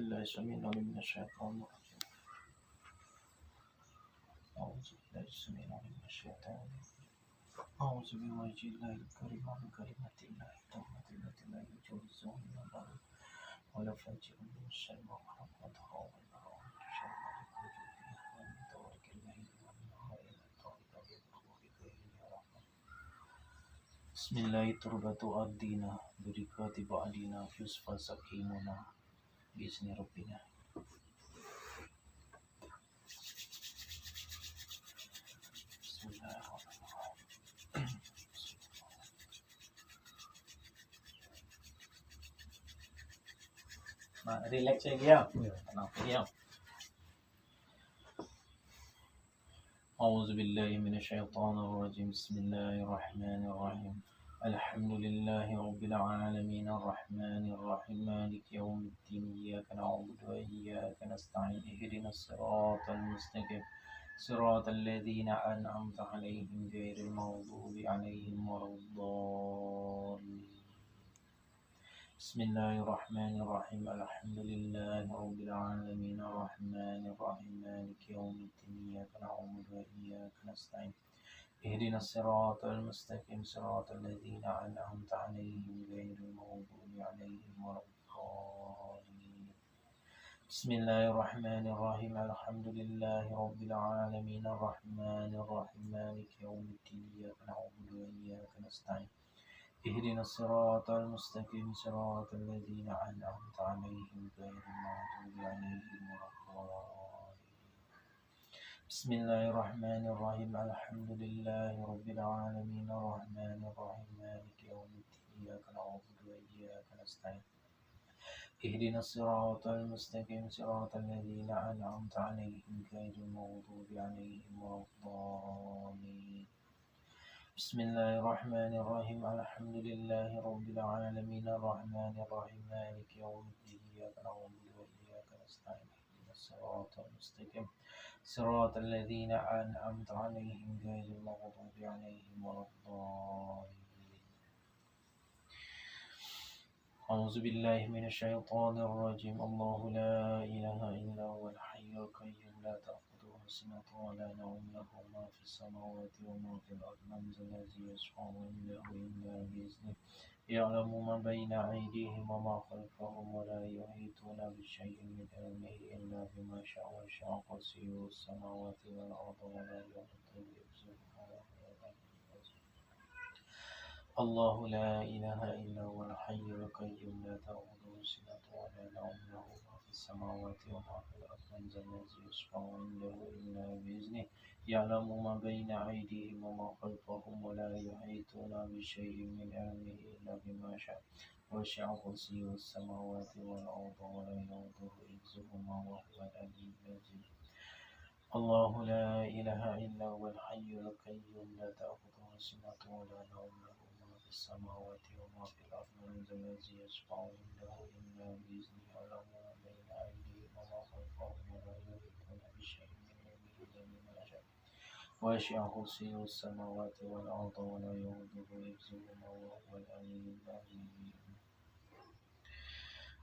بالله السميع العليم من الشيطان الرجيم. أعوذ بالله السميع العليم من الشيطان الرجيم. أعوذ بوجه الله الكريم وبكلمة الله التامة التي لا يجوزها إلا الله ولا فاجر من الشر ما خلق وضحى والنهار ومن شر ما يخرج فيها ومن طارق الليل والنهار إلى طارق يطلب بغير رحمة. بسم الله تربة أرضنا بركات بعدنا يصفى سكيننا بإذن ربنا. بسم الله الرحمن الرحيم. relax aja ya. Kenapa ya? أعوذ بالله من الشيطان الرجيم. بسم الله الرحمن الرحيم. الحمد لله رب العالمين الرحمن الرحيم مالك يوم الدين إياك نعبد وإياك نستعين اهدنا الصراط المستقيم صراط الذين أنعمت عليهم غير المغضوب عليهم ولا الضالين. بسم الله الرحمن الرحيم. الحمد لله رب العالمين الرحمن الرحيم مالك يوم الدين إياك نعبد وإياك نستعين اهدنا الصراط المستقيم صراط الذين أنعمت عليهم غير المغضوب عليهم ولا الضالين. بسم الله الرحمن الرحيم. الحمد لله رب العالمين الرحمن الرحيم مالك يوم الدين إياك نعبد وإياك نستعين اهدنا الصراط المستقيم صراط الذين أنعمت عليهم غير المغضوب عليهم ولا الضالين. بسم الله الرحمن الرحيم. الحمد لله رب العالمين الرحمن الرحيم مالك يوم الدين إياك نعبد وإياك نستعين اهدنا الصراط المستقيم صراط الذين أنعمت عليهم غير المغضوب عليهم ولا الضالين. بسم الله الرحمن الرحيم. الحمد لله رب العالمين الرحمن الرحيم مالك يوم الدين إياك نعبد وإياك نستعين اهدنا الصراط المستقيم صراط الذين أنعمت عليهم غير المغضوب عليهم ولا الضالين. أعوذ بالله من الشيطان الرجيم. الله لا إله إلا هو الحي القيوم لا تأخذه سنة ولا نوم له ما في السماوات وما في الأرض من ذا الذي يشفع عنده إلا بإذنه يعلم ما بين أيديهم وما خلفهم ولا يحيطون بشيء من علمه إلا بما شاء وسع كرسيه السماوات والأرض ولا يؤوده حفظهما. الله لا إله إلا هو الحي القيوم لا تأخذه سنة ولا نوم له ما في السماوات وما في الأرض من ذا الذي يشفع عنده إلا بإذنه يعلم ما بين أيديهم وما خلفهم ولا يحيطون بشيء من علمه إلا بما شاء وسع كرسيه السماوات والأرض ولا يؤوده حفظهما وهو العلي العظيم. الله لا إله إلا هو الحي القيوم لا تأخذه سنة ولا نوم له ما في السماوات وما في الأرض من ذا الذي يشفع عنده إلا بإذنه يعلم ما بين أيديهم وما خلفهم ولا يحيطون بشيء من علمه إلا بما شاء وسع كرسيه السماوات والأرض ولا يؤوده حفظهما وهو العلي العظيم.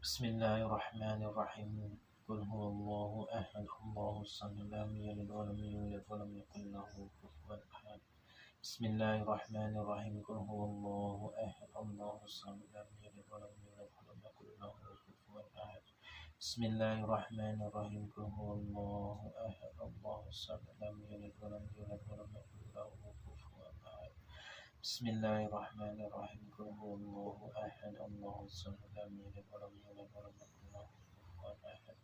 بسم الله الرحمن الرحيم. قل هو الله أحد الله الصمد لم يلد ولم يولد ولم يكن له كفوا أحد. بسم الله الرحمن الرحيم. قل هو الله أحد الله الصمد لم يلد ولم يولد ولم يكن له كفوا أحد. بسم الله الرحمن الرحيم. قل هو الله أحد الله الصمد لم يلد ولم يولد ولم يكن له كفوا أحد. بسم الله الرحمن الرحيم. قل هو الله أحد الله الصمد لم يلد ولم يولد ولم يكن له كفوا أحد.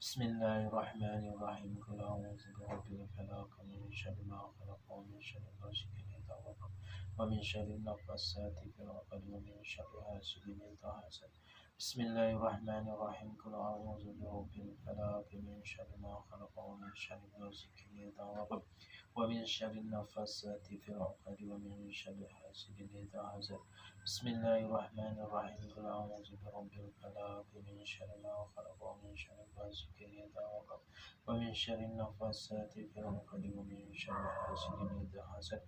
بسم الله الرحمن الرحيم. قل أعوذ برب الفلق من شر ما خلق ومن شر غاسق إذا وقب ومن شر النفاثات في العقد ومن شر حاسد إذا حسد. بسم الله الرحمن الرحيم. قل أعوذ برب الفلق من شر ما خلق ومن شر غاسق إذا وقب ومن شر النفاثات في العقد ومن شر حاسد إذا حسد. بسم الله الرحمن الرحيم. قل أعوذ برب الفلق من شر ما خلق ومن شر غاسق إذا وقب ومن شر النفاسات في العقد ومن شر حاسد إذا حسد.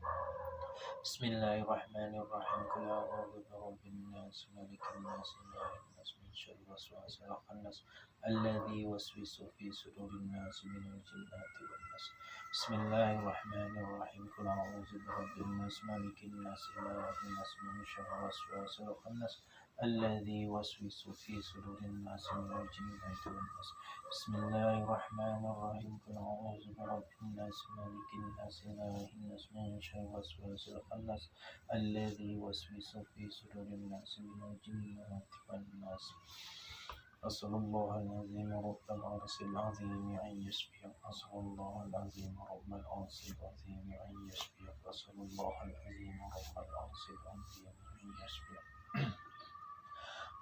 بسم الله الرحمن الرحيم. قل أعوذ برب الناس ملك الناس إله الناس من شر الوسواس الخناس الذي يوسوس في صدور الناس من الجنة والناس. بسم الله الرحمن الرحيم. قل أعوذ برب الناس ملك الناس إله الناس من شر الوسواس الخناس الذي يوسوس في صدور الناس من الجنة والناس. بسم الله الرحمن الرحيم. قل أعوذ برب الناس ملك الناس إله الناس من شر الوسواس الخناس الذي يوسوس في صدور الناس من الجنة والناس. أسأل الله العظيم رب العرش العظيم أن يشفيك. أسأل الله العظيم رب العرش العظيم أن يشفيك. أسأل الله العظيم رب العرش العظيم أن يشفيك.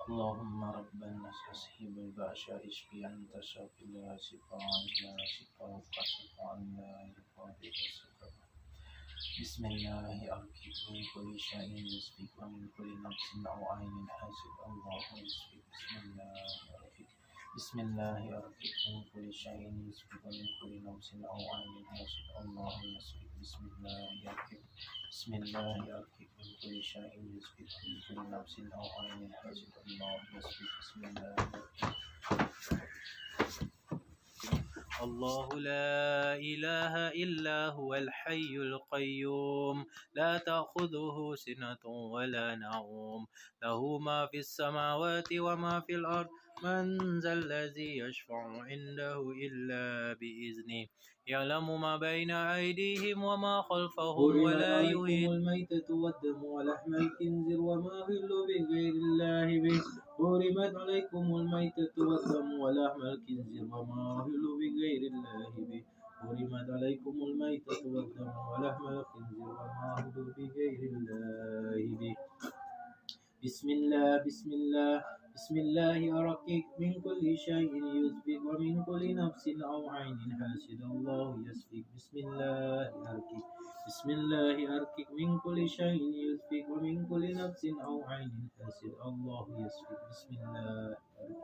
اللهم رب الناس أذهب البأس اشفي أنت شافي لا شفاء لا شفاء شفاء لا يغادر سقما. بسم الله أرقيك من كل شيء يشفيك ومن كل نفس أو عين حاسد الله يشفيك. بسم الله أرقيك. بسم الله أرقيك من كل شيء يشفيك ومن كل نفس أو عين حاسد الله يشفيك. بسم الله أرقيك. بسم الله أرقيك من كل شيء يشفيك ومن كل نفس أو عين حاسد الله يشفيك. بسم الله أرقيك. الله لا إله إلا هو الحي القيوم لا تأخذه سنة ولا نوم له ما في السماوات وما في الأرض من ذا الذي يشفع عنده إلا بإذنه يعلم ما بين أيديهم وما خلفهم ولا يهين الميتة والدم ولحم الخنزير وما أهل بغير الله به. حرمت عليكم الميتة والدم ولحم الخنزير وما أهل بغير الله به. حرمت عليكم الميتة والدم ولحم الخنزير وما أهل بغير الله به. بسم الله بسم الله بسم الله أرقيك من كل شيء يسبق ومن كل نفس أو عين حاسد الله يسبق. بسم الله أرقيك. بسم الله أرقيك من كل شيء يسبق ومن كل نفس أو عين حاسد الله يسبق. بسم الله أرقيك.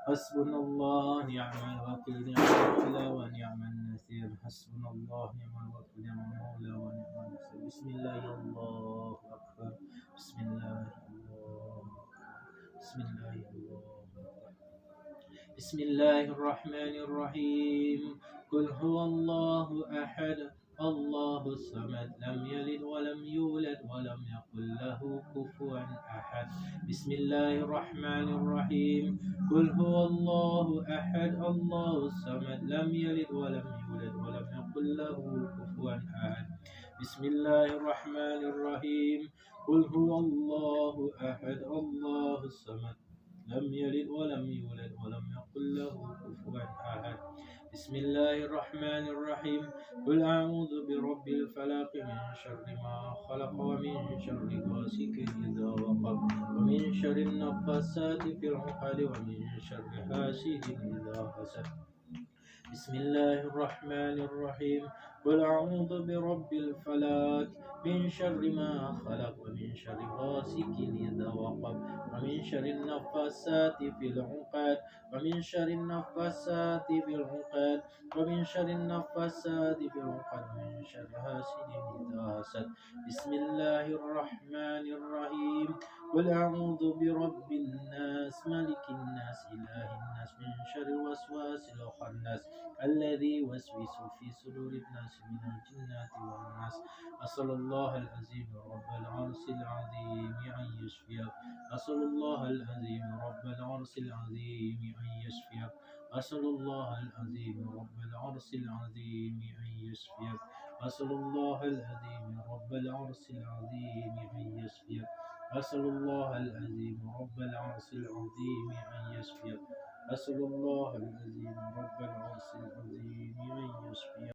حسبنا الله نعم الوكيل نعم المولى ونعم النصير. حسبنا الله نعم الوكيل نعم المولى ونعم النصير. بسم الله الله أكبر. بسم الله الله بسم الله الله بسم الله الرحمن الرحيم. قل هو الله أحد الله الصمد لم يلد ولم يولد ولم يكن له كفوا أحد. بسم الله الرحمن الرحيم. قل هو الله أحد الله الصمد لم يلد ولم يولد ولم يكن له كفوا أحد. بسم الله الرحمن الرحيم. قل هو الله أحد الله الصمد لم يلد ولم يولد ولم يكن له كفوا أحد. بسم الله الرحمن الرحيم. قل أعوذ برب الفلق من شر ما خلق ومن شر غاسق إذا وقب ومن شر النفاسات في العقد ومن شر حاسد إذا حسد. بسم الله الرحمن الرحيم. قل أعوذ برب الفلق من شر ما خلق ومن شر غاسق إذا وقب ومن شر النفاسات في العقد ومن شر النفاسات في العقد ومن شر النفاسات في العقد ومن شر حاسد إذا حسد. بسم الله الرحمن الرحيم. قل أعوذ برب الناس ملك الناس إله الناس من شر الوسواس الخناس الذي يوسوس في صدور الناس من الجنة والناس. أسأل الله العظيم رب العرش العظيم أن يشفيك. أسأل الله العظيم رب العرش العظيم أن يشفيك. أسأل الله العظيم رب العرش العظيم أن يشفيك. أسأل الله العظيم رب العرش العظيم أن يشفيك. أسأل الله العظيم رب العرش العظيم أن يشفيك. أسأل الله العظيم رب العرش العظيم أن يشفيك.